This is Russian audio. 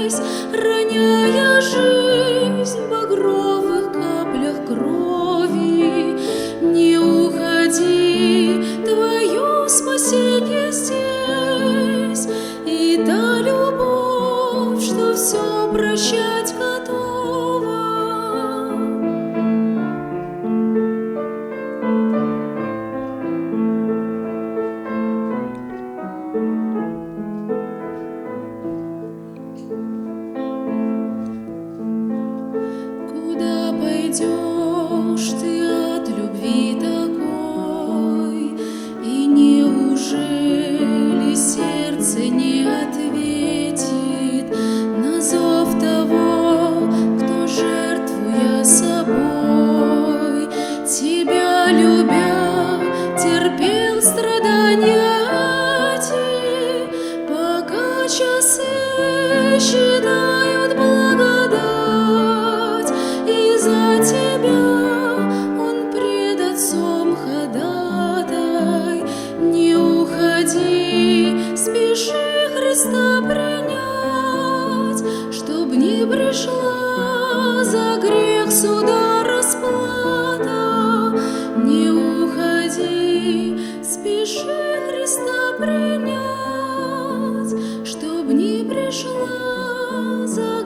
здесь, роняя жизнь в багровых каплях крови. Не уходи, твое спасение здесь, и та любовь, что все прощать готова. Куда пойдешь ты от любви такой? И неужели сердце не ответит на зов того, кто, жертвуя собой, тебя любя, терпел страдания эти, пока часы считают благодать, и за тебя он пред Отцом ходатай. Не уходи, спеши Христа принять, чтоб не пришла за грех суда расплата. Не уходи, спеши Христа принять, чтоб не пришла за